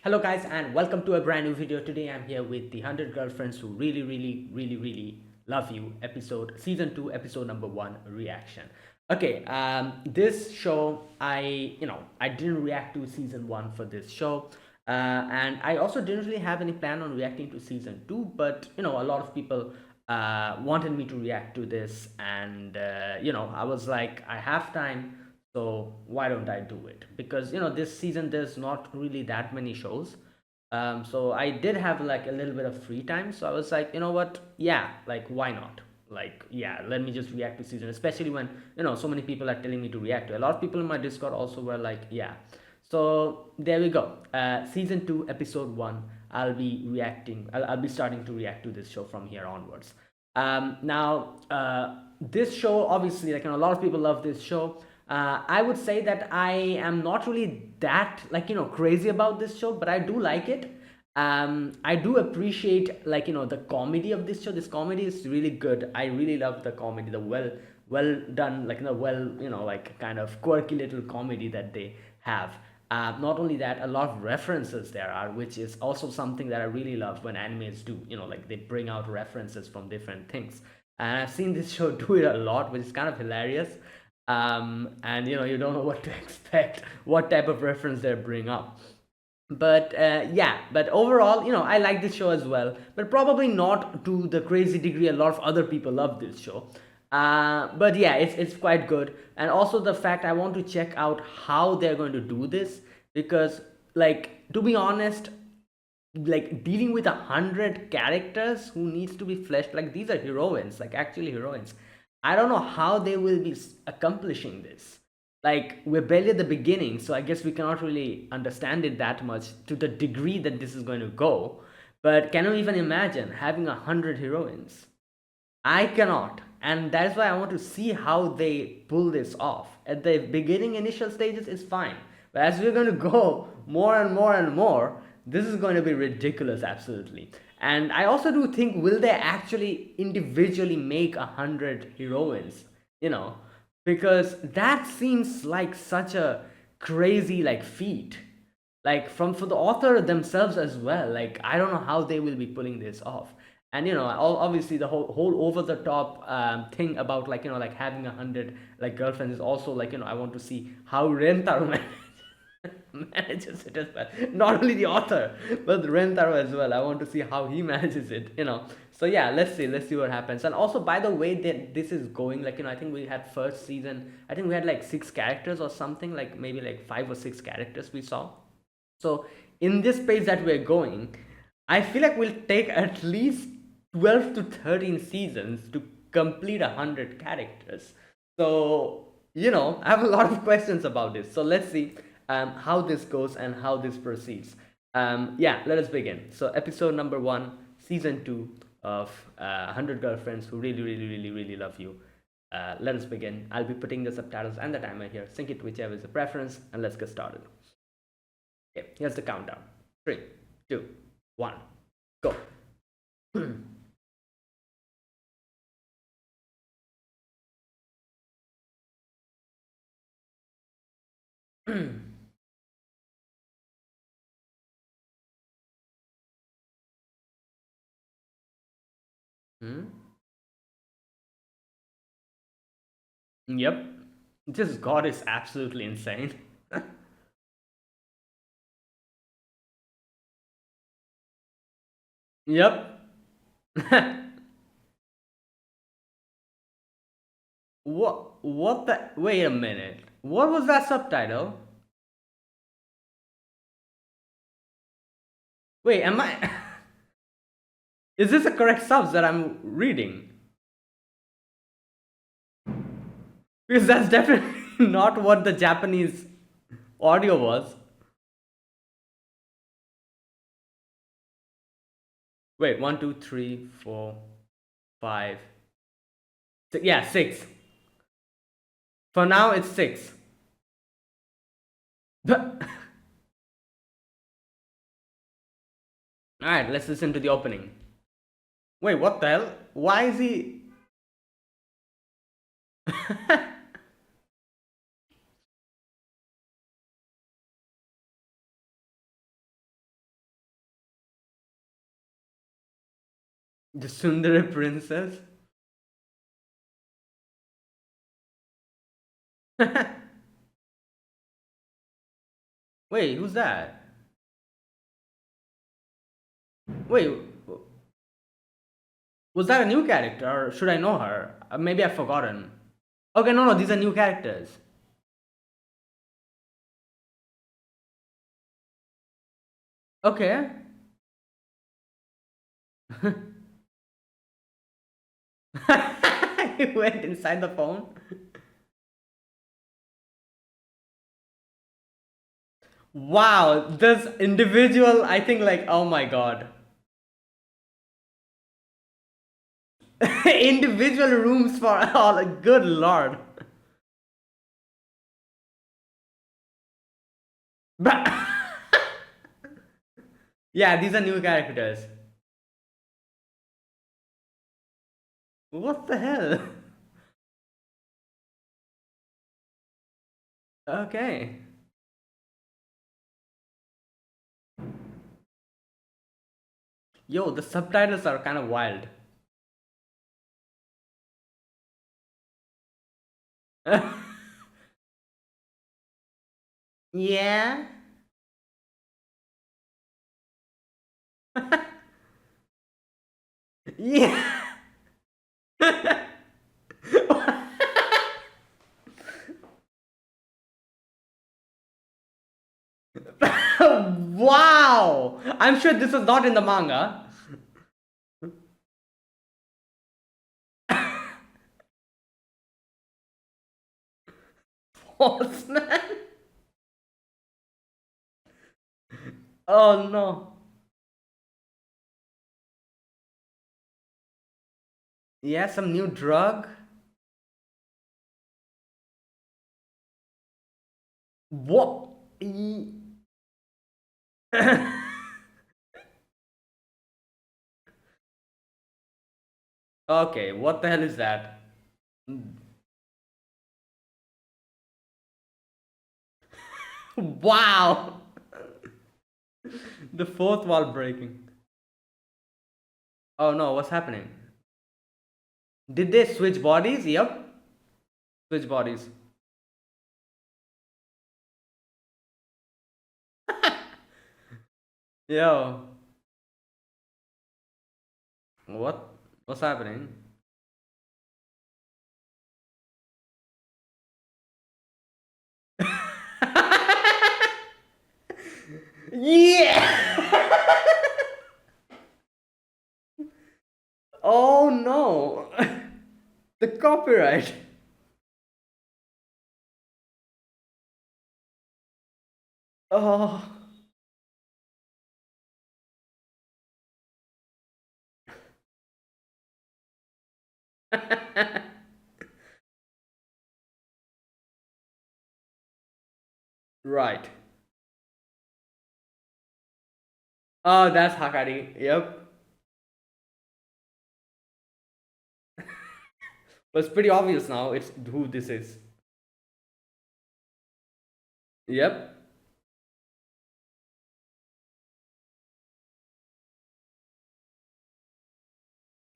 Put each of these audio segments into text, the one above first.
Hello guys and welcome to a brand new video. Today I'm here with the 100 girlfriends who really love you episode season 2 episode number 1 reaction. Okay, this show I didn't react to season 1 for this show. And I also didn't really have any plan on reacting to season 2, but a lot of people wanted me to react to this, and I was like, I have time, so why don't I do it? Because this season there's not really that many shows. So I did have like a little bit of free time, so I was like, you know what, yeah, like why not, like yeah, let me just react to season, especially when so many people are telling me to react to. A lot of people in my Discord also were like, yeah. So there we go. Season 2 episode 1, I'll be starting to react to this show from here onwards. Now, this show, obviously, like a lot of people love this show. I would say that I am not really that like crazy about this show, but I do like it. I do appreciate like the comedy of this show. This comedy is really good. I really love the comedy, the well done, like well like kind of quirky little comedy that they have. Not only that, a lot of references there are, which is also something that I really love when animes do. Like they bring out references from different things, and I've seen this show do it a lot, which is kind of hilarious. And you don't know what to expect, what type of reference they bring up. But yeah, but overall, I like this show as well, but probably not to the crazy degree a lot of other people love this show. But yeah, it's quite good. And also the fact, I want to check out how they're going to do this, because like, to be honest, like dealing with 100 characters who needs to be fleshed, like these are heroines, like actually heroines. I don't know how they will be accomplishing this. Like, we're barely at the beginning, so I guess we cannot really understand it that much to the degree that this is going to go. But can you even imagine having 100 heroines? I cannot. And that's why I want to see how they pull this off. At the beginning, initial stages, it's fine. But as we're going to go more and more and more, this is going to be ridiculous, absolutely. And I also do think, will they actually individually make 100 heroines? You know, because that seems like such a crazy like feat, like from for the author themselves as well. Like, I don't know how they will be pulling this off. And obviously the whole over the top thing about like like having 100 like girlfriends is also like I want to see how Rentaro manages it as well. Not only the author, but Rentaro as well. I want to see how he manages it. So yeah, let's see what happens. And also, by the way that this is going, like I think we had first season, I think we had like 6 characters or something, like maybe like 5 or 6 characters we saw. So in this pace that we're going, I feel like we'll take at least 12 to 13 seasons to complete 100 characters. So I have a lot of questions about this. So let's see how this goes and how this proceeds. Yeah, let us begin. So episode number 1, season 2 of 100 girlfriends who really love you. Let us begin. I'll be putting the subtitles and the timer here. Sync it whichever is the preference, and let's get started. Okay, here's the countdown. 3, 2, 1, go. Hmm? Yep. This god is absolutely insane. Yep. What the, wait a minute. What was that subtitle? Wait, am I is this the correct subs that I'm reading? Because that's definitely not what the Japanese audio was. Wait, one, two, three, four, five, six. Yeah, 6. For now, it's 6. All right, let's listen to the opening. Wait, what the hell? Why is he? The Sundari princess. Wait, who's that? Wait, was that a new character or should I know her? Maybe I've forgotten. Okay, no, no, these are new characters. Okay. He went inside the phone. Wow, this individual, I think, like, oh my god. Individual rooms for all, good lord. But yeah, these are new characters. What the hell? Okay. Yo, the subtitles are kind of wild. Yeah. Yeah. Wow. I'm sure this was not in the manga. Horseman. Oh no. Yeah, some new drug. What? Okay, what the hell is that? Wow. The fourth wall breaking. Oh no, what's happening? Did they switch bodies? Yep. Switch bodies. Yo. What? What's happening? Yeah. Oh no. The copyright. Oh. Right. Oh, that's Hakari. Yep. But it's pretty obvious now. It's who this is. Yep.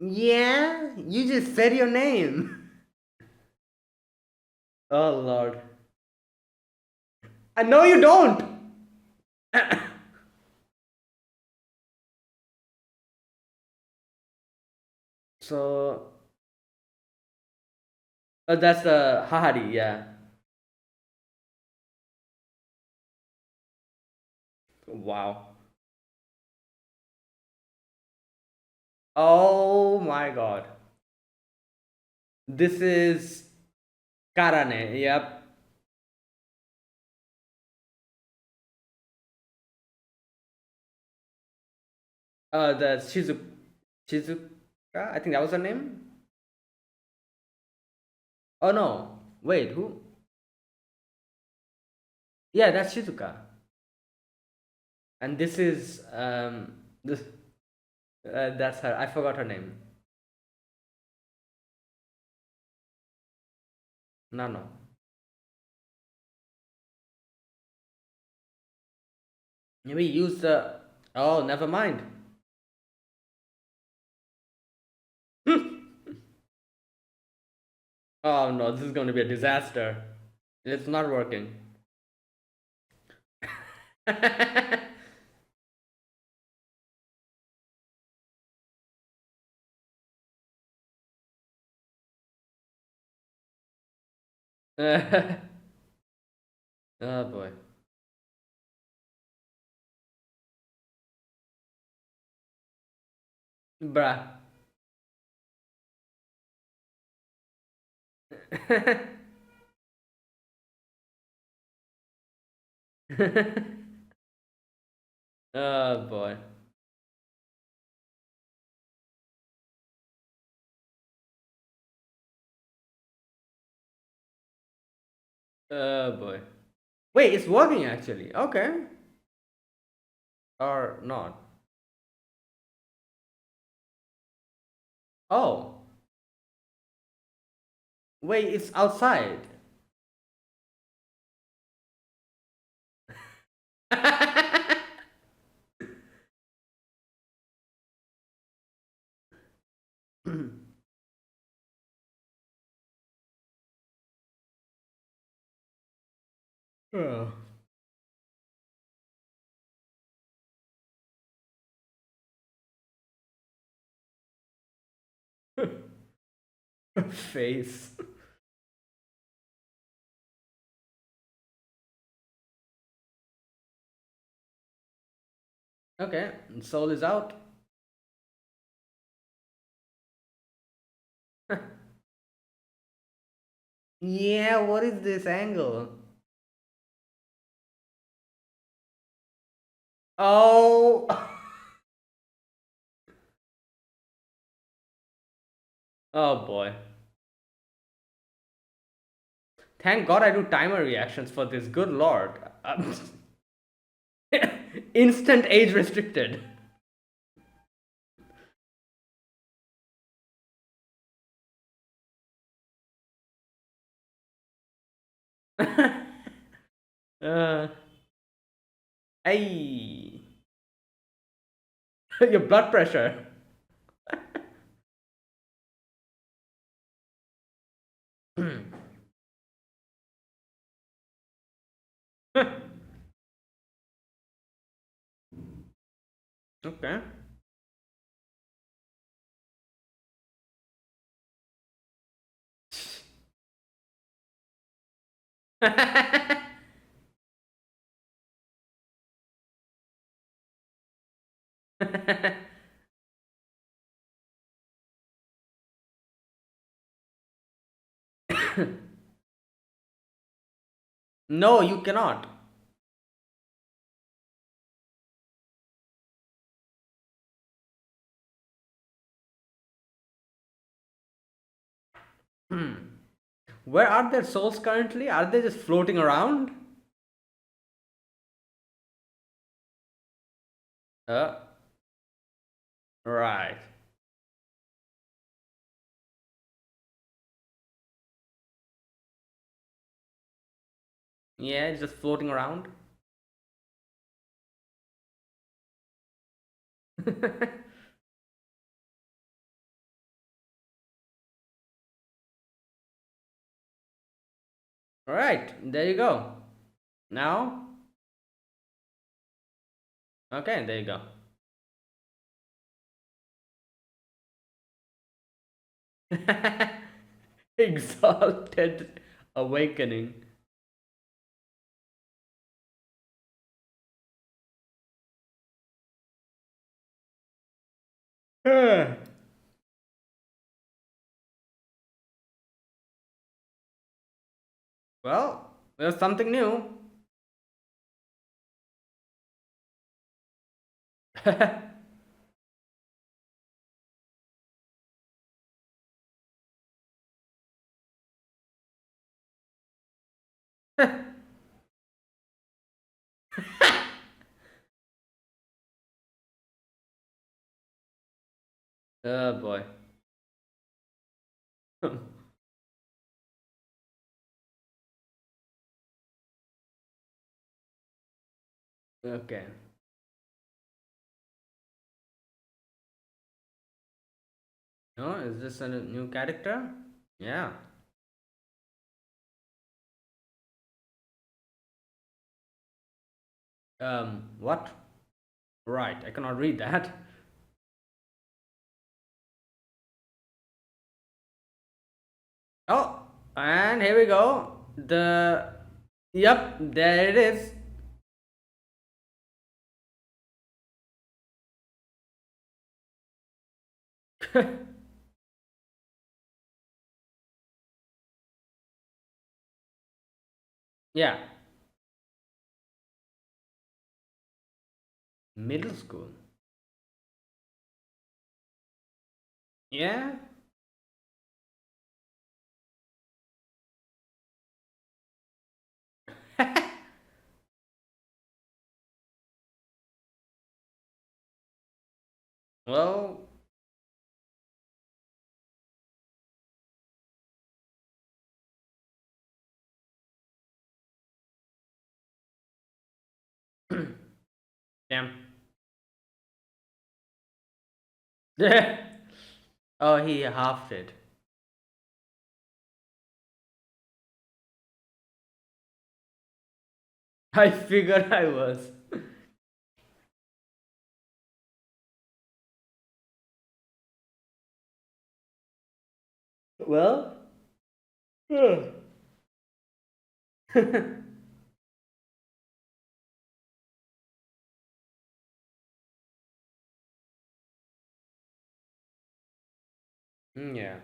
Yeah, you just said your name. Oh lord. I know you don't. So that's Hahari. Yeah. Wow. Oh my god. This is Karane. Yep. The Shizuka. I think that was her name. Oh no. Wait, who? Yeah, that's Shizuka. And this is this that's her. I forgot her name. No, no. Maybe use the. Oh, never mind. Oh no, this is going to be a disaster. It's not working. Oh boy. Bruh. Oh boy. Oh boy. Wait, it's working actually. Okay. Or not. Oh. Wait, it's outside. Oh. Face. Okay, soul is out. Yeah, what is this angle? Oh. Oh boy. Thank God I do timer reactions for this. Good lord. Instant age restricted. uh, hey. Your blood pressure. Okay. No, you cannot. Where are their souls currently? Are they just floating around? Uh, right. Yeah, it's just floating around. All right, there you go. Now, okay, there you go. Exalted awakening. Well, there's something new. Oh boy. Okay. No, is this a new character? Yeah. What? Right, I cannot read that. Oh, and here we go. Yep, there it is. Yeah, middle school. Yeah. Well, damn. Oh, he halved it. I figured I was. Well, yeah.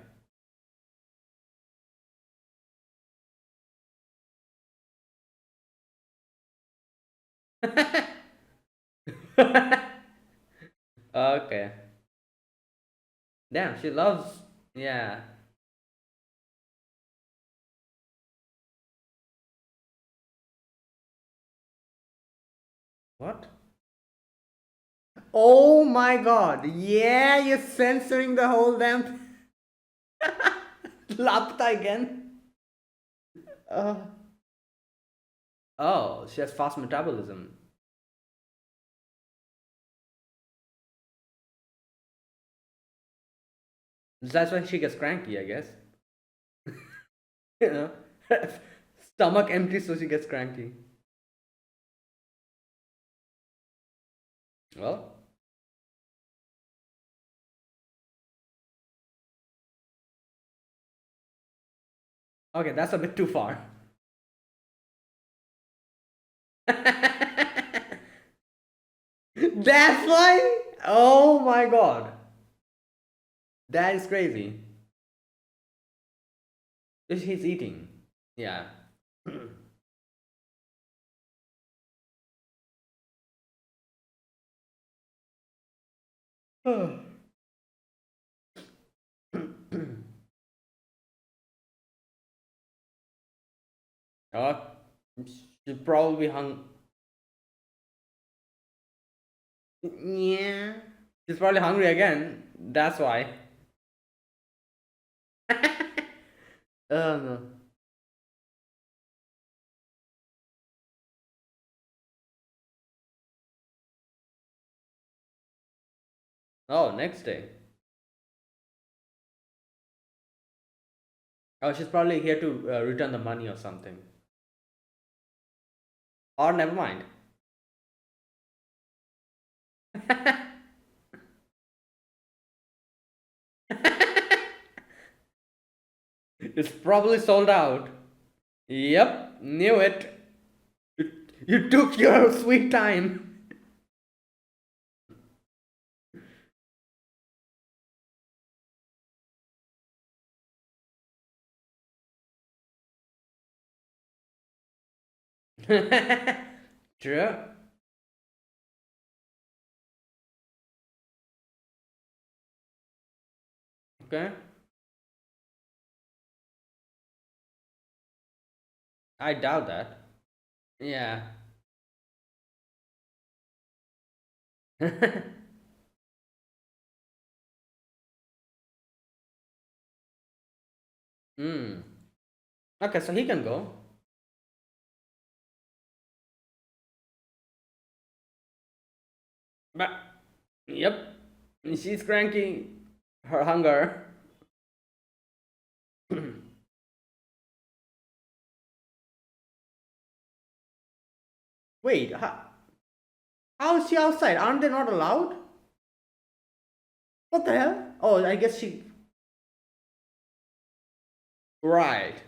Okay. Damn, she loves. Yeah. What? Oh my god. Yeah, you're censoring the whole damn. Lapta again. Uh, oh, she has fast metabolism. That's why she gets cranky, I guess. You know? Stomach empty, so she gets cranky. Well, okay, that's a bit too far. That's why? Oh my god. That is crazy. He's eating. Yeah. Oh, she probably hung. Yeah. She's probably hungry again. That's why. Oh no. Oh, next day. Oh, she's probably here to return the money or something. Or never mind. It's probably sold out. Yep, knew it. You, you took your sweet time. True. Okay. I doubt that. Yeah. Hmm. Okay, so he can go. But, yep. She's cranky. Her hunger. Wait, How is she outside? Aren't they not allowed? What the hell? Oh, I guess she. Right.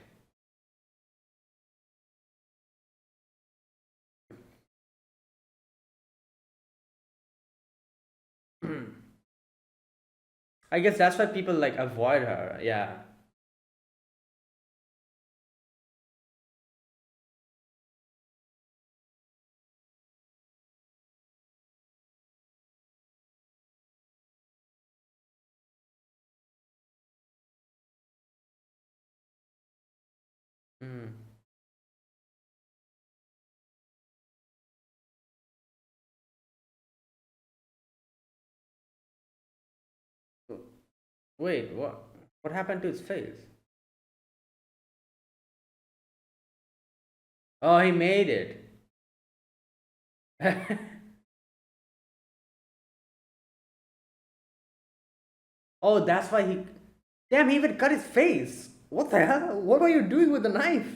I guess that's why people like avoid her. Yeah. Mm. Wait, what? What happened to his face? Oh, he made it. Oh, that's why he. Damn, he even cut his face. What the hell? What are you doing with the knife?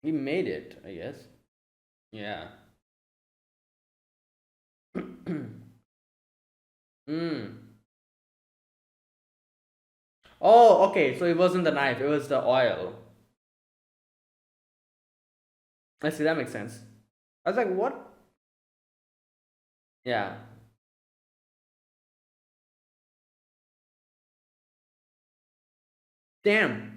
He made it, I guess. Yeah. Mm. Oh, okay. So it wasn't the knife, it was the oil. I see, that makes sense. I was like, what? Yeah. Damn.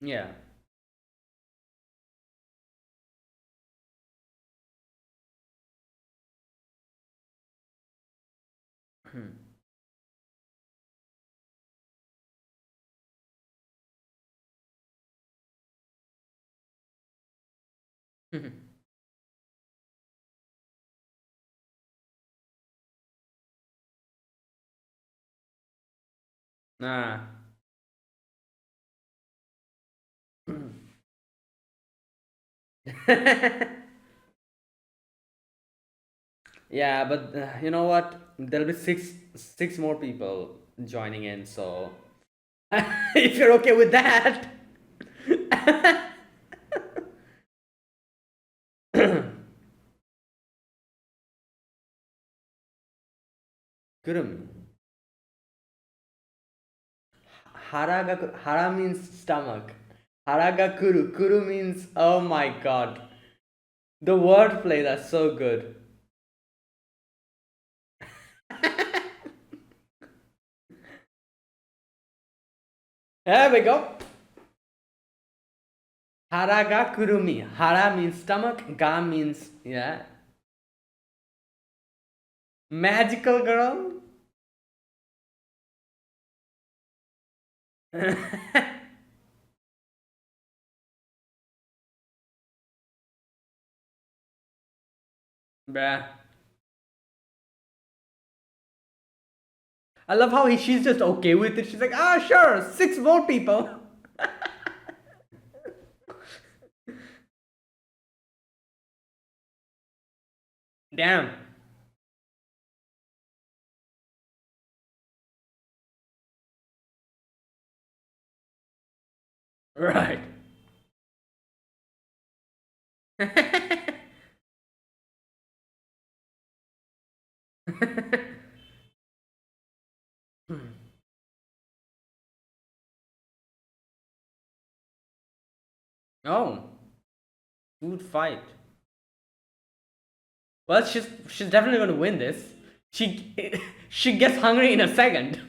Yeah. Nah. Yeah, but you know what? There'll be six more people joining in, so if you're okay with that. Kurumi. Hara means stomach. Haragakuru. Kuru means, oh my god. The wordplay, that's so good. There we go. Haragakurumi. Hara means stomach. Ga means, yeah. Magical girl. Bruh. I love how she's just okay with it. She's like, ah, sure, six more people. Damn. Right. Oh, food fight. Well, she's definitely going to win this. She she gets hungry in a second.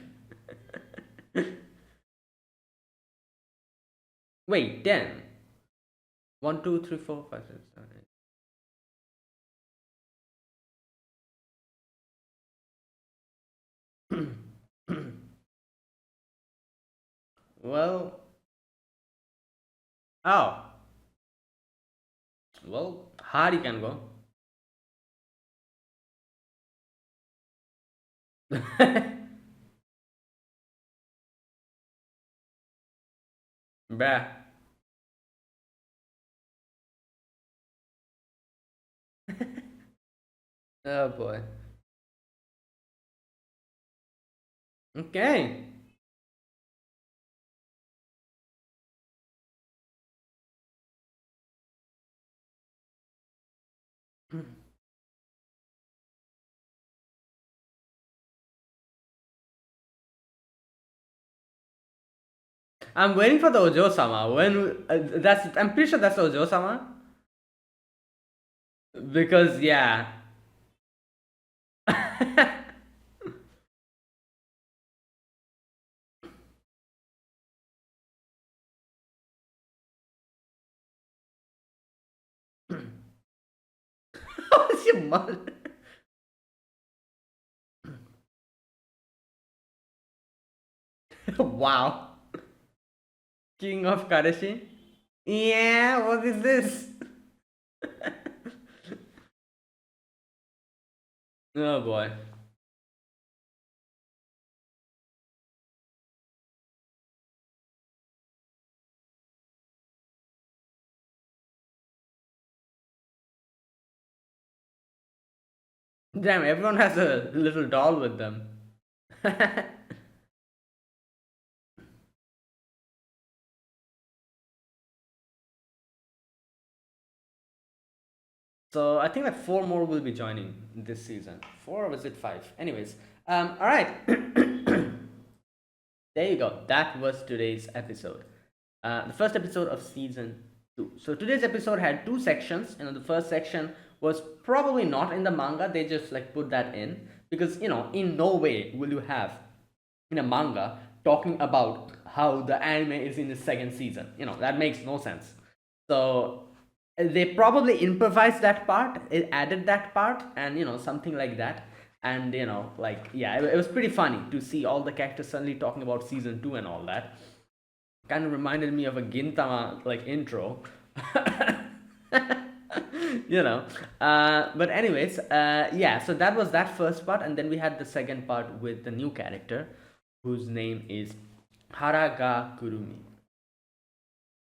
Wait, 10. 1, 2, 3, 4, 5, 6, 7, 8. Well, oh, well, Hari can go. Bruh. Oh boy. Okay. I'm waiting for the Ojo-sama. When that's, I'm pretty sure that's Ojo-sama because yeah. What's your mother? Wow. King of Karashi? Yeah, what is this? Oh boy. Damn, everyone has a little doll with them. So I think like four more will be joining this season. Four or was it five? Anyways, all right. There you go. That was today's episode. The first episode of season two. So today's episode had two sections. The first section was probably not in the manga. They just like put that in because in no way will you have in a manga talking about how the anime is in the second season. That makes no sense. So they probably improvised that part, it added that part, and something like that. And like yeah, it was pretty funny to see all the characters suddenly talking about season 2 and all that. Kind of reminded me of a Gintama like intro. But anyways, yeah, so that was that first part, and then we had the second part with the new character whose name is Haraga Kurumi.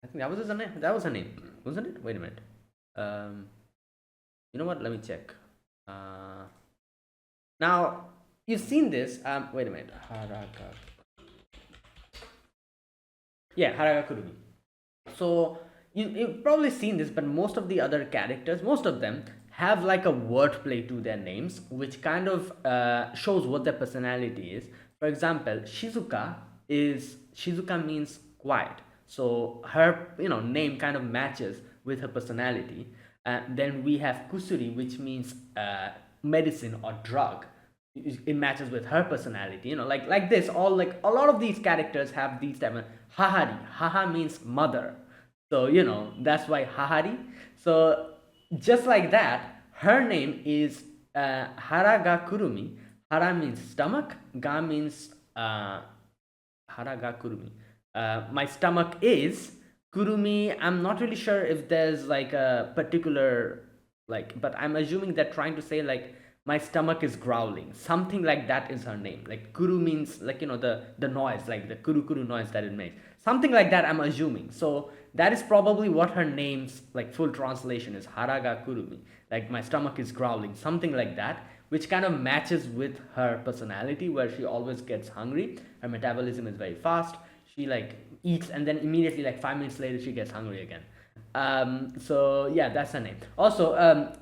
I think that was his name. That was her name, wasn't it? Wait a minute. um you know what, let me check. Now you've seen this. Wait a minute. Haraga. Yeah, Haraga Kurumi. So you've probably seen this, but most of the other characters, most of them have like a wordplay to their names, which kind of shows what their personality is. For example, Shizuka means quiet, so her name kind of matches with her personality. Then we have Kusuri, which means medicine or drug. It matches with her personality, like this. All like a lot of these characters have these type of Hahari. Haha means mother, so that's why Hahari. So just like that, her name is Haraga Kurumi. Hara means stomach, ga means Haraga Kurumi. My stomach is Kurumi. I'm not really sure if there's like a particular, like, but I'm assuming they're trying to say like my stomach is growling. Something like that is her name. Like kuru means like the noise, like the kuru kuru noise that it makes. Something like that, I'm assuming. So that is probably what her name's like full translation is, Haraga Kurumi. Like my stomach is growling, something like that, which kind of matches with her personality, where she always gets hungry. Her metabolism is very fast. She like eats and then immediately like 5 minutes later she gets hungry again. So yeah, that's her name. Also,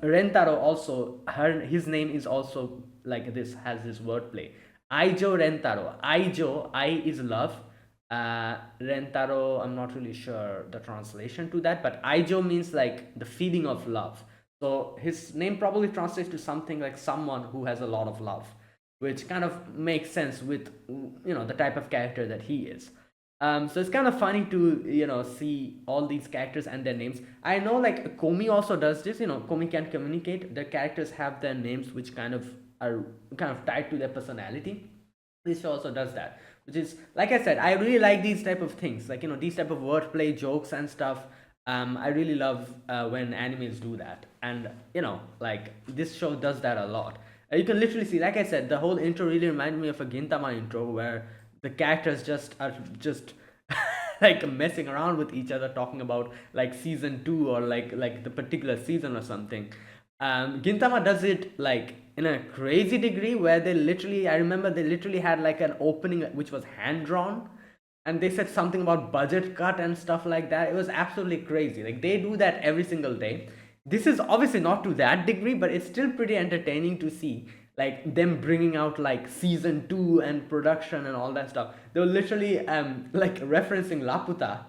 Rentaro also, his name is also like this, has this wordplay. Aijo Rentaro. Aijo, I is love. Rentaro, I'm not really sure the translation to that, but Aijo means like the feeling of love. So his name probably translates to something like someone who has a lot of love. which kind of makes sense with the type of character that he is. So it's kind of funny to see all these characters and their names. I know like Komi also does this. Komi can communicate. The characters have their names which kind of are tied to their personality. This show also does that, which is, like I said, I really like these type of things, like these type of wordplay jokes and stuff. I really love when animes do that, and like this show does that a lot. You can literally see, like I said, the whole intro really reminded me of a Gintama intro where the characters just are just like messing around with each other, talking about like season 2 or like the particular season or something. Gintama does it like in a crazy degree where I remember they literally had like an opening which was hand drawn, and they said something about budget cut and stuff like that. It was absolutely crazy. Like they do that every single day. This is obviously not to that degree, but it's still pretty entertaining to see like them bringing out like season 2 and production and all that stuff. They were literally like referencing Laputa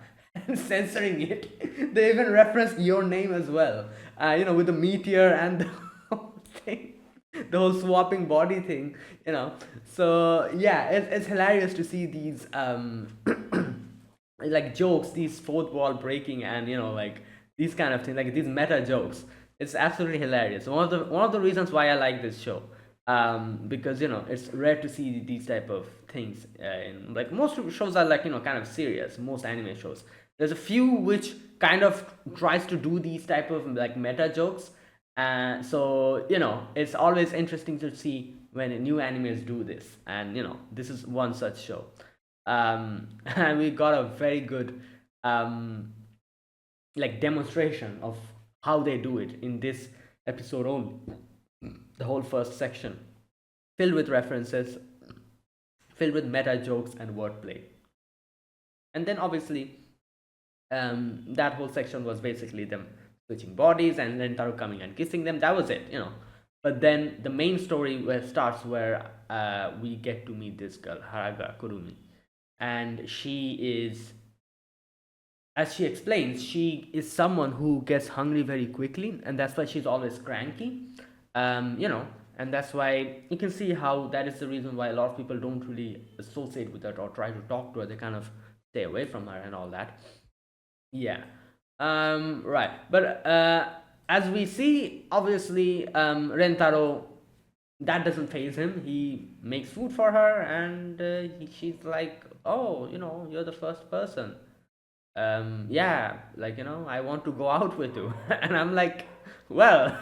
and censoring it. They even referenced Your Name as well, with the meteor and the whole thing, the whole swapping body thing. So yeah, it's hilarious to see these like jokes, these fourth wall breaking, and like these kind of things, like these meta jokes. It's absolutely hilarious. One of the reasons why I like this show, because it's rare to see these type of things. In like most shows are like kind of serious. Most anime shows, there's a few which kind of tries to do these type of like meta jokes. So it's always interesting to see when new animes do this, and this is one such show. And we got a very good like demonstration of how they do it in this episode only. The whole first section filled with references, filled with meta jokes and wordplay. And then obviously that whole section was basically them switching bodies and then Taru coming and kissing them. That was it. But then the main story starts where we get to meet this girl, Haraga Kurumi. And she is, as she explains, she is someone who gets hungry very quickly, and that's why she's always cranky. And that's why you can see how that is the reason why a lot of people don't really associate with her or try to talk to her. They kind of stay away from her and all that. Yeah. Right. But as we see, obviously, Rentaro, that doesn't phase him. He makes food for her, and she's like, "Oh, you're the first person. Yeah, like I want to go out with you." And I'm like, "Well,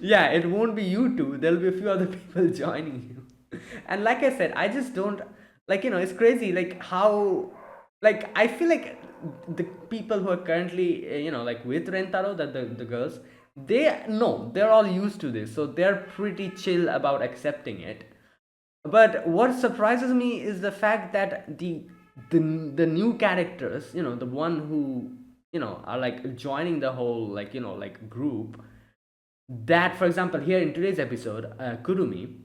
yeah, it won't be you two. There'll be a few other people joining you." And like I said, I just don't like. It's crazy. Like how, like I feel like the people who are currently like with Rentaro, that the girls, they're all used to this, so they're pretty chill about accepting it. But what surprises me is the fact that the new characters, the one who are like joining the whole like like group, that for example here in today's episode, Kurumi,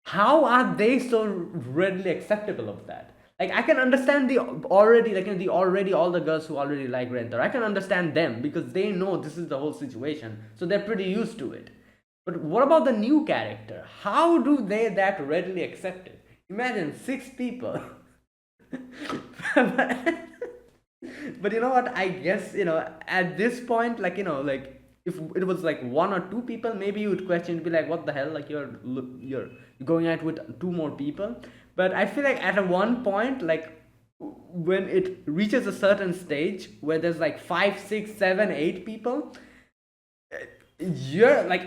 how are they so readily acceptable of that? Like I can understand the already like the already all the girls who already like Renter. I can understand them because they know this is the whole situation, so they're pretty used to it. But what about the new character? How do they that readily accept it? Imagine 6 people. But you know what? I guess at this point, like like if it was like 1 or 2 people, maybe you would question, be like, "What the hell? Like you're going out with 2 more people." But I feel like at a one point, like when it reaches a certain stage where there's like 5, 6, 7, 8 people, you're like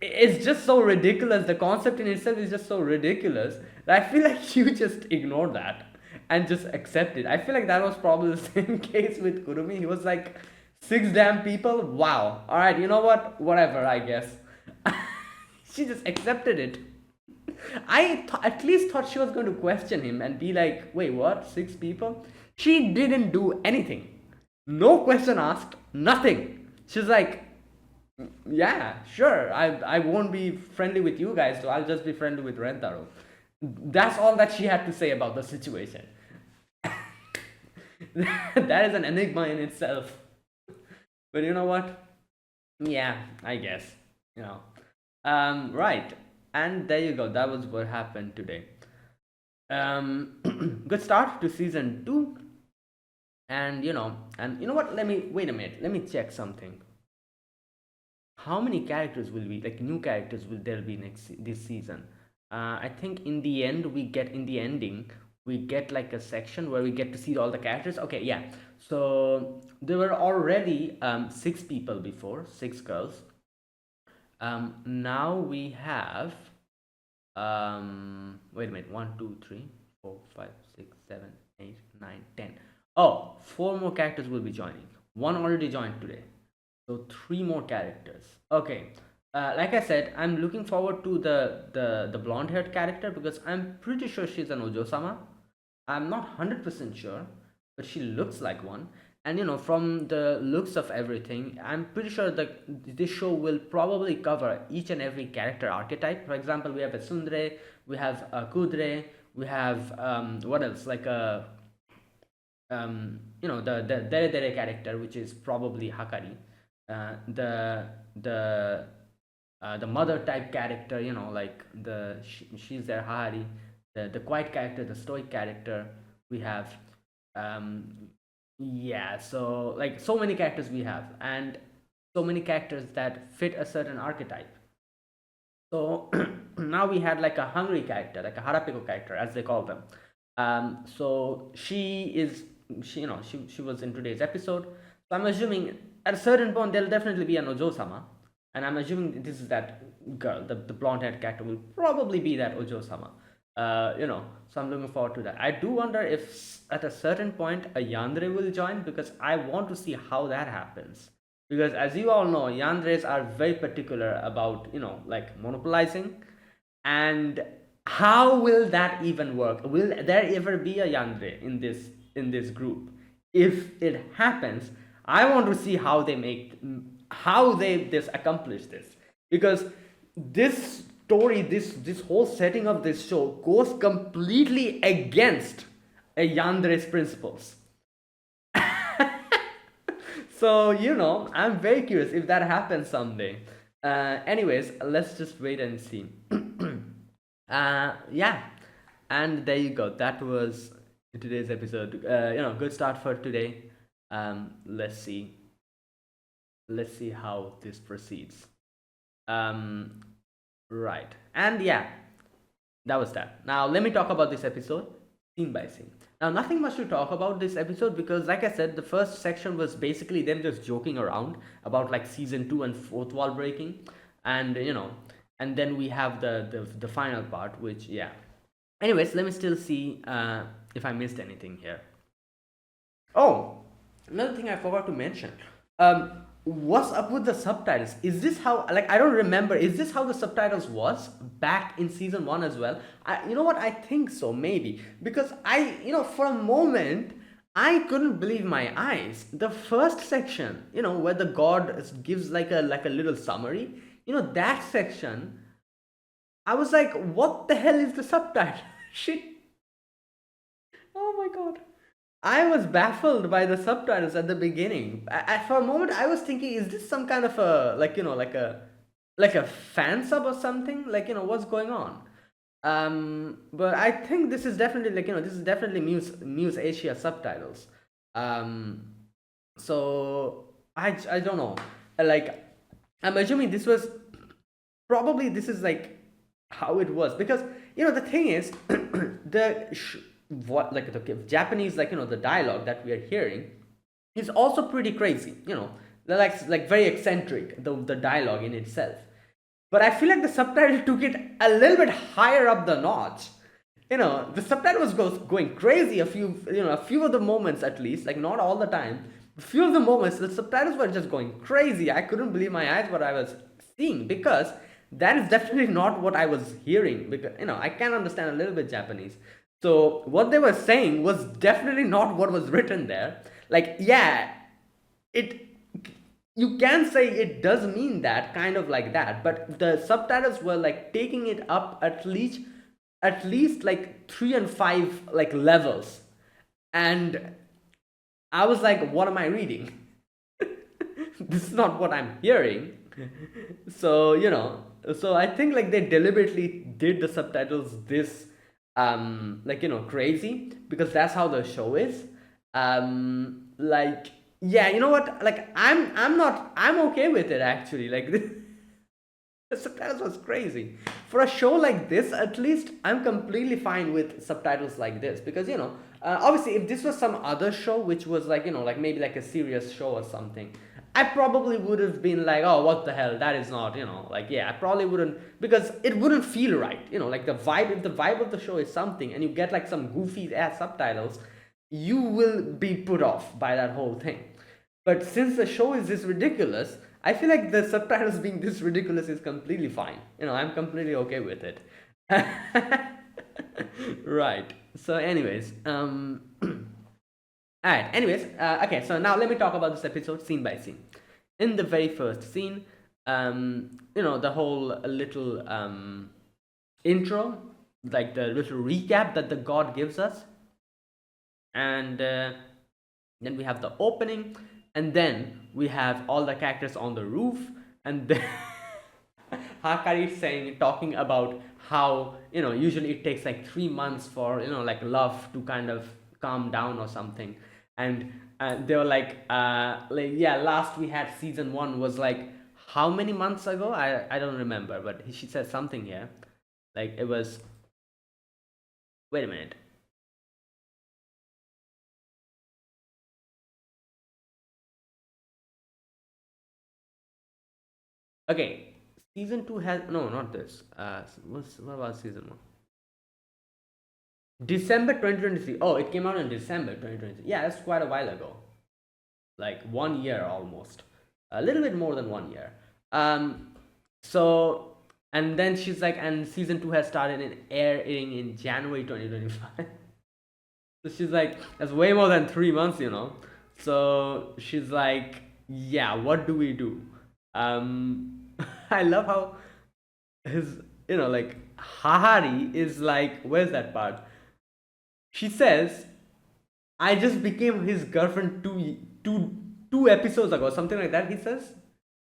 it's just so ridiculous. The concept in itself is just so ridiculous that I feel like you just ignore that and just accept it. I feel like that was probably the same case with Kurumi. He was like, 6 damn people? Wow. Alright, you know what? Whatever, I guess. She just accepted it. At least thought she was going to question him and be like, "Wait, what? 6 people?" She didn't do anything. No question asked, nothing. She's like, "Yeah, sure. I won't be friendly with you guys, so I'll just be friendly with Rentaro." That's all that she had to say about the situation. That is an enigma in itself. But you know what? Yeah, I guess. Right. And there you go. That was what happened today. Good start to season 2. And you know what? Let me wait a minute. Let me check something. How many characters will be like new characters will there be this season? I think in the end in the ending we get like a section where we get to see all the characters. Okay, yeah. So there were already 6 people before, 6 girls. Now we have wait a minute, 1, 2, 3, 4, 5, 6, 7, 8, 9, 10. Oh, 4 more characters will be joining. One already joined today. So 3 more characters. Okay. Like I said, I'm looking forward to the blonde haired character because I'm pretty sure she's an Ojo-sama. I'm not 100% sure, but she looks like one. And from the looks of everything, I'm pretty sure that this show will probably cover each and every character archetype. For example, we have a Tsundere, we have a Kudere, we have what else? Like a the Dere Dere character, which is probably Hakari. The mother type character, like she's their Hahari. The quiet character, the stoic character. We have yeah, so like so many characters we have, and so many characters that fit a certain archetype. So now we had like a hungry character, like a Harapeko character, as they call them. So she was in today's episode. So I'm assuming at a certain point there'll definitely be an Ojo-sama, and I'm assuming this is that girl, the blonde-haired character will probably be that Ojo-sama. So I'm looking forward to that. I do wonder if at a certain point a Yandere will join because I want to see how that happens. Because as you all know, Yanderes are very particular about like monopolizing, and how will that even work? Will there ever be a Yandere in this group? If it happens, I want to see how they this accomplish this, because this story, this whole setting of this show goes completely against a Yandere's principles. So I'm very curious if that happens someday. Anyways, let's just wait and see. Yeah, and there you go. That was today's episode. Good start for today. Let's see how this proceeds. Right, and yeah, that was that. Now let me talk about this episode scene by scene. Now, nothing much to talk about this episode because, like I said, the first section was basically them just joking around about like season 2 and fourth wall breaking, and and then we have the final part, which yeah. Anyways, let me still see if I missed anything here. Oh, another thing I forgot to mention. What's up with the subtitles? Is this how, like, I don't remember, is this how the subtitles was back in season 1 as well? You know what, I think so, maybe, because for a moment I couldn't believe my eyes. The first section, where the god gives like a little summary, that section, I was like, what the hell is the subtitle? Shit. Oh my god, I was baffled by the subtitles at the beginning. For a moment, I was thinking, is this some kind of a like a fan sub or something? Like what's going on? But I think this is definitely this is definitely Muse Asia subtitles. So I don't know. Like I'm assuming this was probably this is like how it was, because the thing is what like the Japanese, the dialogue that we are hearing is also pretty crazy. They're like very eccentric, the dialogue in itself. But I feel like the subtitle took it a little bit higher up the notch. The subtitle was going crazy a few of the moments, at least, like not all the time. A few of the moments the subtitles were just going crazy. I couldn't believe my eyes what I was seeing, because that is definitely not what I was hearing, because I can understand a little bit Japanese. So what they were saying was definitely not what was written there. Like, yeah, you can say it does mean that, kind of like that, but the subtitles were like taking it up at least like 3 and 5 like levels, and I was like, what am I reading? this is not what I'm hearing. So, so I think like they deliberately did the subtitles this like crazy, because that's how the show is. Like, yeah, you know what? Like I'm okay with it actually. Like the subtitles was crazy. For a show like this, at least I'm completely fine with subtitles like this, because obviously if this was some other show which was like like maybe like a serious show or something, I probably would have been like, oh, what the hell, that is not, like, yeah, I probably wouldn't, because it wouldn't feel right, like the vibe, if the vibe of the show is something and you get like some goofy ass subtitles, you will be put off by that whole thing. But since the show is this ridiculous, I feel like the subtitles being this ridiculous is completely fine. I'm completely okay with it. Right. So, anyways, alright. Anyways, okay. So now let me talk about this episode scene by scene. In the very first scene, the whole little intro, like the little recap that the god gives us, and then we have the opening, and then we have all the characters on the roof, and then Hakari is talking about how usually it takes like 3 months for like love to kind of calm down or something, and they were like yeah, last we had season one was like how many months ago? I don't remember, but she said something here, like it was. Wait a minute. Okay, season two has no, not this. What was season one? December 2023. Oh, it came out in December 2023. Yeah, that's quite a while ago. Like 1 year almost. A little bit more than 1 year. So, and then she's like, and season two has started in airing in January 2025. So she's like, that's way more than 3 months. So she's like, yeah, what do we do? I love how his, like Hahari is like, where's that part? She says, I just became his girlfriend two episodes ago, something like that. He says,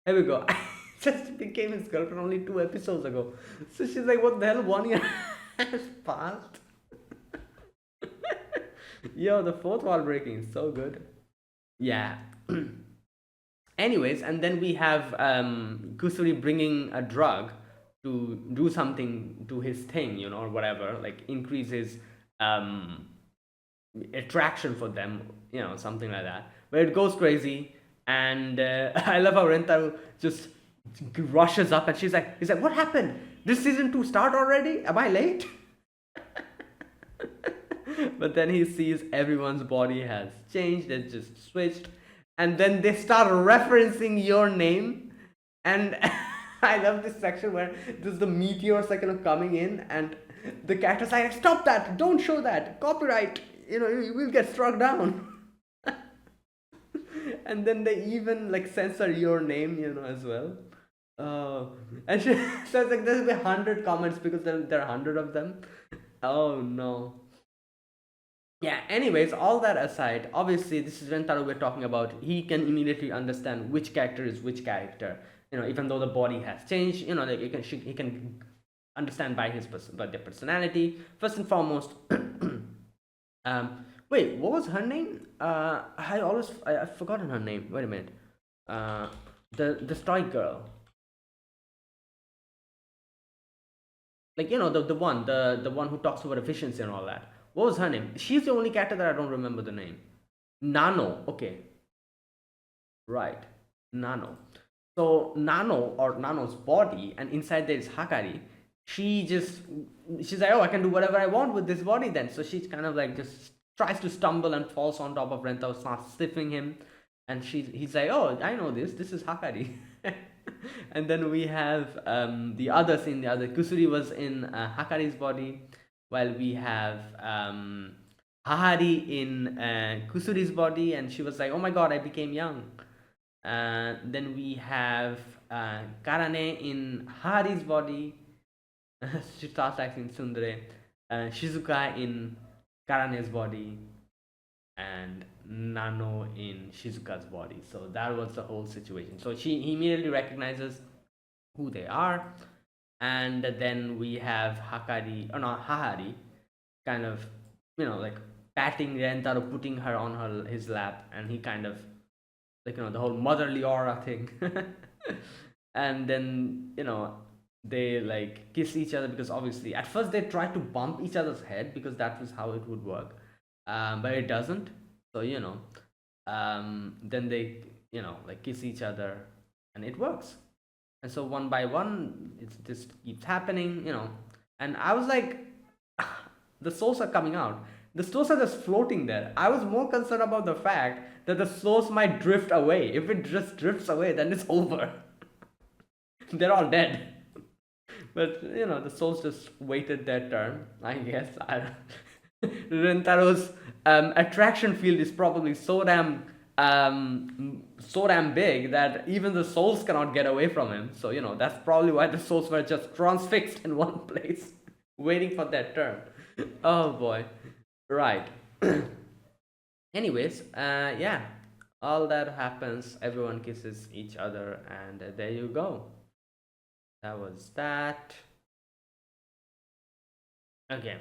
here we go. I just became his girlfriend only 2 episodes ago. So she's like, what the hell? 1 year has passed. Yo, the fourth wall breaking is so good. Yeah. Anyways, and then we have Kusuri bringing a drug to do something to his thing, or whatever, like increase his attraction for them, something like that. But it goes crazy, and I love how Rentaru just rushes up, and he's like, what happened? This season two start already? Am I late? But then he sees everyone's body has changed, it just switched, and then they start referencing your name, and I love this section where there's the meteors like coming in, and the character's like, stop that, don't show that, copyright, you will get struck down. And then they even like censor your name, as well. And she says like there'll be 100 comments because there are 100 of them. Oh no. Yeah, anyways, all that aside, obviously this is Rentaro we're talking about. He can immediately understand which character is which character, even though the body has changed, like he can understand by by their personality. First and foremost, wait, what was her name? I've forgotten her name. Wait a minute. The stoic girl. Like the one who talks about efficiency and all that. What was her name? She's the only character that I don't remember the name. Nano. Okay. Right. Nano. So Nano, or Nano's body, and inside there is Hakari. She's like, oh, I can do whatever I want with this body then. So she's kind of like just tries to stumble and falls on top of Rentaro, starts sniffing him, and he's like, oh, I know this. This is Hakari. And then we have the other scene. The other Kusuri was in Hakari's body, while we have Hahari in Kusuri's body, and she was like, oh my god, I became young. Then we have Karane in Hahari's body. She starts acting Tsundere. Shizuka in Karane's body. and Nano in Shizuka's body. So that was the whole situation. So he immediately recognizes who they are, and then we have Hakari, or not Hahari, kind of, like patting Rentaro, putting her on his lap, and he kind of, like, the whole motherly aura thing. And then, they like kiss each other, because obviously at first they tried to bump each other's head because that was how it would work, but it doesn't. So, then they, like kiss each other, and it works. And so one by one, it's just keeps happening, and I was like, the souls are coming out. The souls are just floating there. I was more concerned about the fact that the souls might drift away. If it just drifts away, then it's over. They're all dead. But the souls just waited their turn, I guess. Rentaro's attraction field is probably so damn big that even the souls cannot get away from him. So that's probably why the souls were just transfixed in one place, waiting for their turn. Oh boy, right. Anyways, yeah, all that happens. Everyone kisses each other, and there you go. That was that. Okay.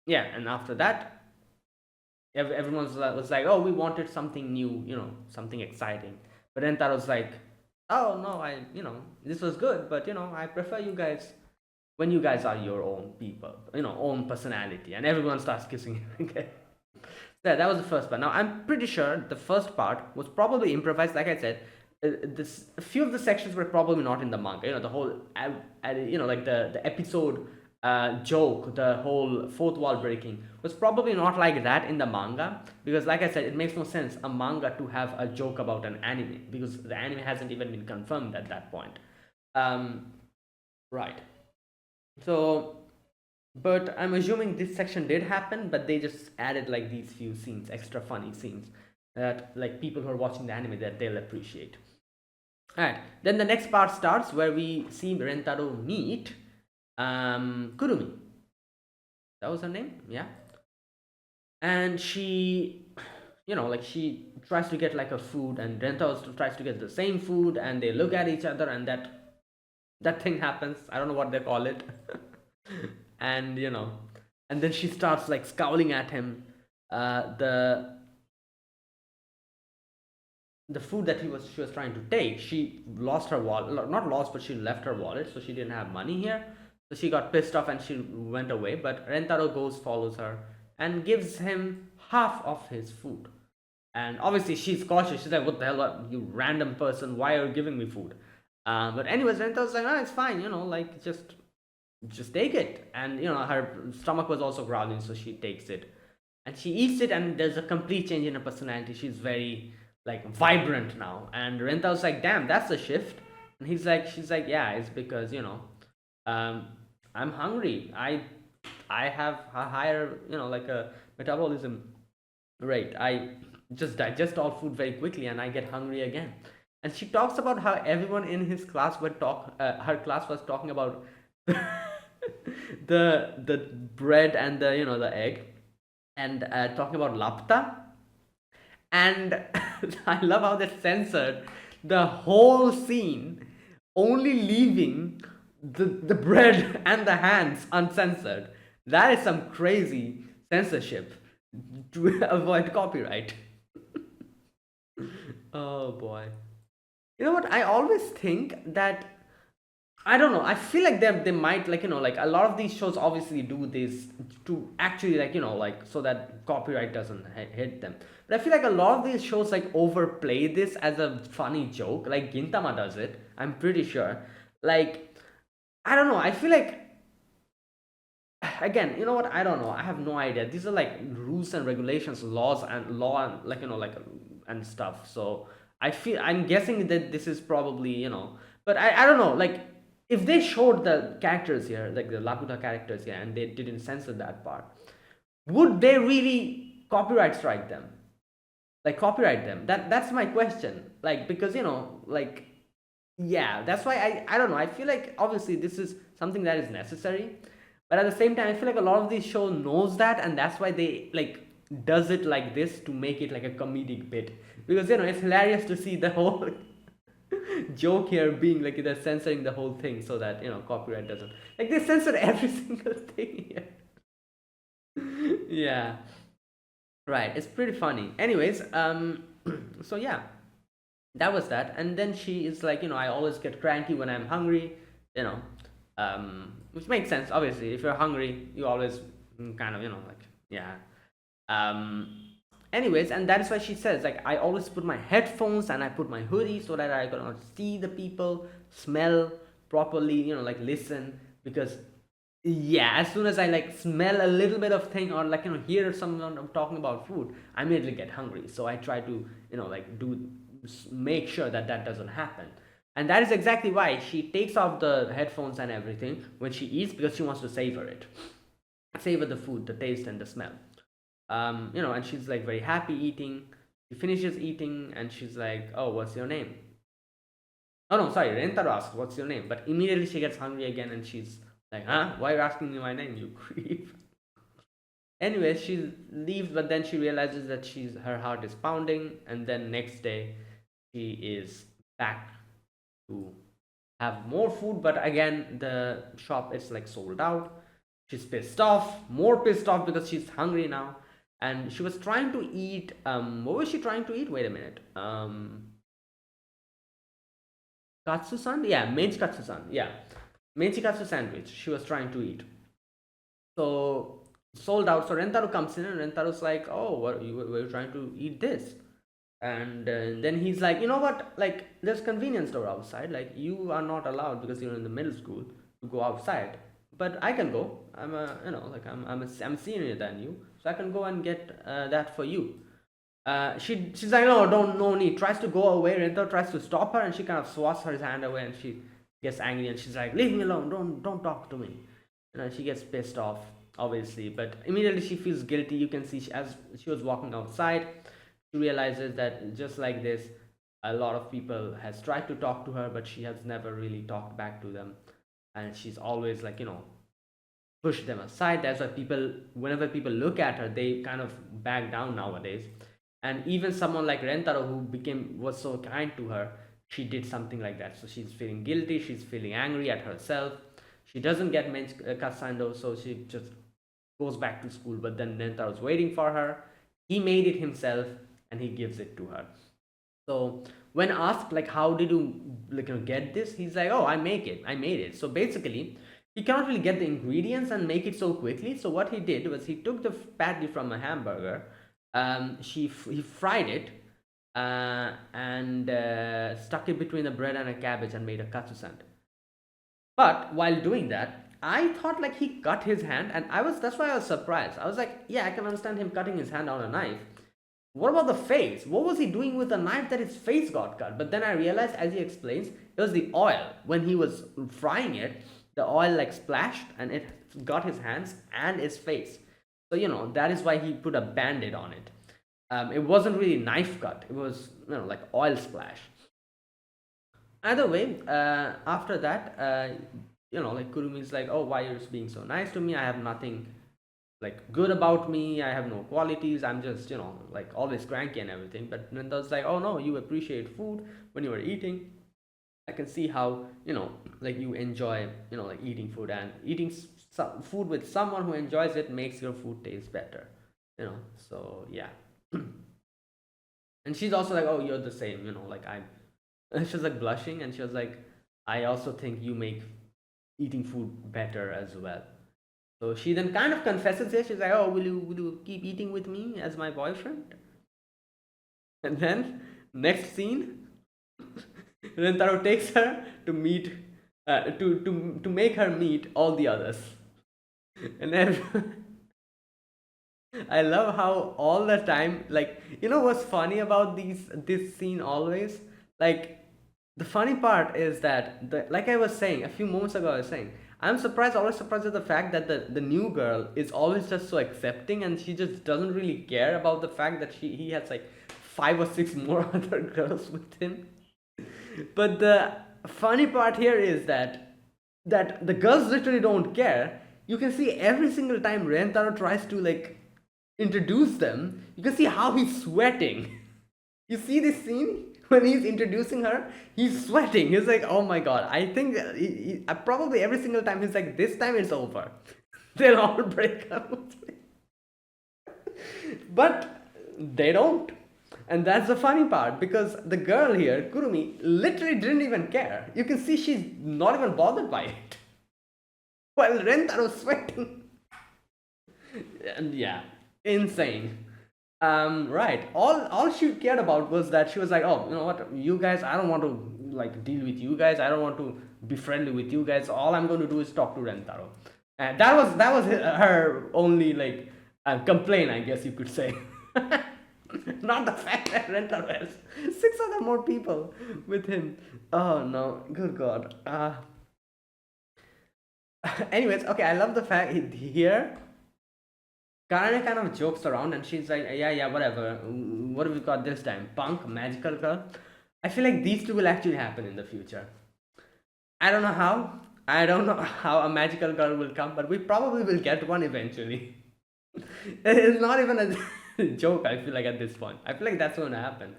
Yeah, and after that, everyone was like, oh, we wanted something new, something exciting. But then Taro was like, oh no, this was good, but I prefer you guys when you guys are your own people, own personality, and everyone starts kissing him. Okay. So that was the first part. Now I'm pretty sure the first part was probably improvised. Like I said, this a few of the sections were probably not in the manga. The whole, like the episode joke, the whole fourth wall breaking was probably not like that in the manga, because like I said, it makes no sense a manga to have a joke about an anime, because the anime hasn't even been confirmed at that point. Right. So, but I'm assuming this section did happen, but they just added like these few scenes, extra funny scenes that like people who are watching the anime, that they'll appreciate. Alright, then the next part starts where we see Rentaro meet Kurumi. That was her name, yeah. And she, like she tries to get like a food, and Rentaro tries to get the same food, and they look at each other, and that thing happens. I don't know what they call it. And and then she starts like scowling at him. The food that she was trying to take, she lost her wallet. Not lost, but she left her wallet, so she didn't have money here. So she got pissed off and she went away. But Rentaro follows her, and gives him half of his food. And obviously she's cautious. She's like, "What the hell, you random person? Why are you giving me food?" But anyways, Rentaro's like, "Oh, it's fine. Like just take it." And her stomach was also growling, so she takes it, and she eats it, and there's a complete change in her personality. She's very like vibrant now, and Rentaro's like, "Damn, that's a shift." And she's like, "Yeah, it's because I'm hungry. I have a higher like a metabolism rate. I just digest all food very quickly, and I get hungry again." And she talks about how everyone in his class her class was talking about the bread and the egg, and talking about lapta. And I love how they censored the whole scene, only leaving the bread and the hands uncensored. That is some crazy censorship to avoid copyright. Oh boy. You know what? I always think that, I don't know. I feel like they might, like like a lot of these shows obviously do this to actually like like so that copyright doesn't hit them. But I feel like a lot of these shows like overplay this as a funny joke. Like Gintama does it. I'm pretty sure. Like, I don't know. I feel like, again, you know what? I don't know. I have no idea. These are like rules and regulations, laws and law, and like like and stuff. So I'm guessing that this is probably but I don't know. Like, if they showed the characters here, like the Laputa characters here, and they didn't censor that part, would they really copyright strike them? Like copyright them? That's my question. Like, because like, yeah, that's why I don't know. I feel like obviously this is something that is necessary, but at the same time, I feel like a lot of these show knows that, and that's why they like does it like this to make it like a comedic bit, because it's hilarious to see the whole joke here being like they're censoring the whole thing so that copyright doesn't, like, they censored every single thing here. Yeah, right, it's pretty funny. Anyways, so yeah, that was that. And then she is like, I always get cranky when I'm hungry, you know which makes sense. Obviously, if you're hungry, you always kind of, like, yeah. um Anyways, and that's why she says, like, I always put my headphones and I put my hoodie so that I cannot see the people, smell properly, like, listen. Because, yeah, as soon as I, like, smell a little bit of thing, or, like, hear someone talking about food, I immediately get hungry. So I try to, like, make sure that that doesn't happen. And that is exactly why she takes off the headphones and everything when she eats, because she wants to savor it, savor the food, the taste and the smell. And she's like very happy eating. She finishes eating and she's like, "Oh, what's your name?" Oh no, sorry, Rentaro asks, "What's your name?" But immediately she gets hungry again and she's like, "Huh? Why are you asking me my name, you creep?" Anyway, she leaves, but then she realizes that her heart is pounding, and then next day she is back to have more food, but again the shop is like sold out. She's pissed off, more pissed off, because she's hungry now. And she was trying to eat, what was she trying to eat? Wait a minute. Katsu-san? Yeah, Meiji Katsu-san. Yeah, Meiji Katsu sandwich she was trying to eat. So sold out. So Rentaro comes in and Rentaro's like, "Oh, what you were trying to eat this?" And then he's like, "You know what? Like, there's convenience store outside. Like, you are not allowed because you're in the middle school to go outside, but I can go. I'm a, like, I'm senior than you, so I can go and get that for you." She's like, "No, don't, no need." Tries to go away. Rentaro tries to stop her, and she kind of swats her hand away, and she gets angry, and she's like, "Leave me alone! Don't talk to me." She gets pissed off, obviously, but immediately she feels guilty. You can see as she was walking outside, she realizes that just like this, a lot of people has tried to talk to her, but she has never really talked back to them, and she's always, like, push them aside. That's why whenever people look at her, they kind of back down nowadays. And even someone like Rentaro, who was so kind to her, she did something like that. So she's feeling guilty, she's feeling angry at herself. She doesn't get Katsando, so she just goes back to school. But then Rentaro's waiting for her. He made it himself and he gives it to her. So when asked, like, how did you, like, get this, he's like, "Oh, I made it." So basically, he cannot really get the ingredients and make it so quickly. So what he did was he took the patty from a hamburger, he fried it, and stuck it between the bread and a cabbage and made a katsu sandwich. But while doing that, I thought, like, he cut his hand, and that's why I was surprised. I was like, yeah, I can understand him cutting his hand on a knife. What about the face? What was he doing with the knife that his face got cut? But then I realized, as he explains, it was the oil. When he was frying it, the oil, like, splashed and it got his hands and his face. So that is why he put a band-aid on it. It wasn't really knife cut. It was, like, oil splash. Either way, after that, like, Kurumi's like, "Oh, why you're being so nice to me? I have nothing, like, good about me. I have no qualities. I'm just, like, always cranky and everything." But Ninda's like, "Oh no, you appreciate food when you were eating. I can see how, like, you enjoy, like, eating food, and eating some food with someone who enjoys it makes your food taste better, So yeah." And she's also like, "Oh, you're the same, like, and she was, like, blushing, and she was like, "I also think you make eating food better as well." So she then kind of confesses it. She's like, "Oh, will you keep eating with me as my boyfriend?" And then next scene, Rentaro takes her to meet, to make her meet all the others, and then I love how all the time, like, what's funny about this scene always, like, the funny part is that, like I was saying a few moments ago, I was saying, always surprised at the fact that the new girl is always just so accepting, and she just doesn't really care about the fact that he has, like, 5 or 6 more other girls with him. But the funny part here is that the girls literally don't care. You can see every single time Rentaro tries to, like, introduce them, you can see how he's sweating. You see this scene when he's introducing her, he's sweating. He's like, oh my god. I think probably every single time he's like, this time it's over. They'll all break up. But they don't. And that's the funny part, because the girl here, Kurumi, literally didn't even care. You can see she's not even bothered by it. While Rentaro's sweating. And yeah, insane. Right. All she cared about was that she was like, oh, you know what, you guys, I don't want to like deal with you guys. I don't want to be friendly with you guys. All I'm going to do is talk to Rentaro. And that was her only like complaint, I guess you could say. Not the fact that Rentaro has six other more people with him. Oh no, good God. Anyways, okay, I love the fact here Karane kind of jokes around and she's like, yeah, whatever. What have we got this time? Punk, magical girl. I feel like these two will actually happen in the future. I don't know how. I don't know how a magical girl will come, but we probably will get one eventually. It's not even a joke, I feel like, at this point. I feel like that's going to happen.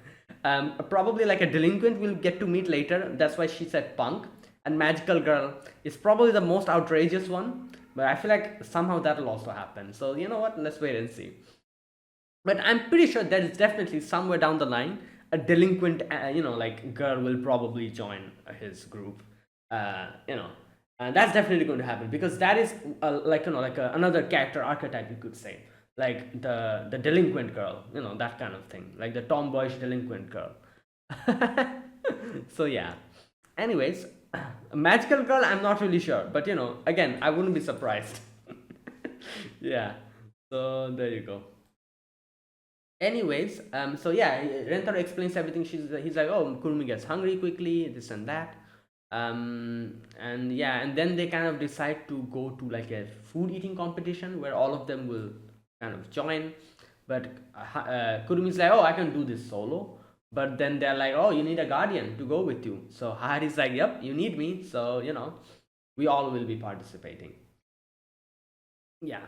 Probably like a delinquent we'll get to meet later. That's why she said punk. And magical girl is probably the most outrageous one. But I feel like somehow that'll also happen. So you know what? Let's wait and see. But I'm pretty sure there is definitely somewhere down the line a delinquent, like girl will probably join his group. And that's definitely going to happen because that is another character archetype, you could say, like the delinquent girl, that kind of thing, like the tomboyish delinquent girl. So yeah. Anyways, magical girl, I'm not really sure, but again, I wouldn't be surprised. Yeah. So there you go. Anyways, so yeah, Rentaro explains everything. He's like, oh, Kurumi gets hungry quickly, this and that. And yeah, and then they kind of decide to go to like a food eating competition where all of them will kind of join. But Kurumi's like, oh, I can do this solo. But then they're like, oh, you need a guardian to go with you. So Hari's like, yep, you need me. So, we all will be participating. Yeah.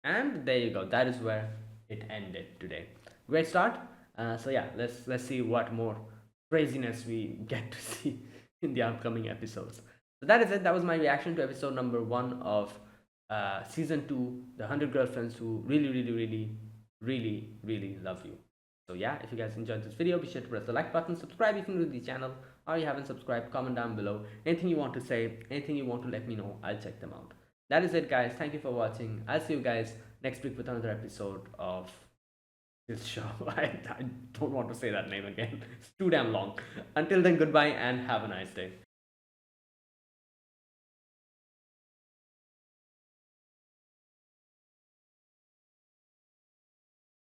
And there you go. That is where it ended today. Great start. So yeah, let's see what more craziness we get to see in the upcoming episodes. So that is it. That was my reaction to episode number 1 of season 2, The 100 Girlfriends Who Really, Really, Really, Really, Really Love You. So yeah, if you guys enjoyed this video, be sure to press the like button, subscribe if you're new to the channel, or you haven't subscribed, comment down below. Anything you want to say, anything you want to let me know, I'll check them out. That is it, guys. Thank you for watching. I'll see you guys next week with another episode of this show. I don't want to say that name again. It's too damn long. Until then, goodbye and have a nice day.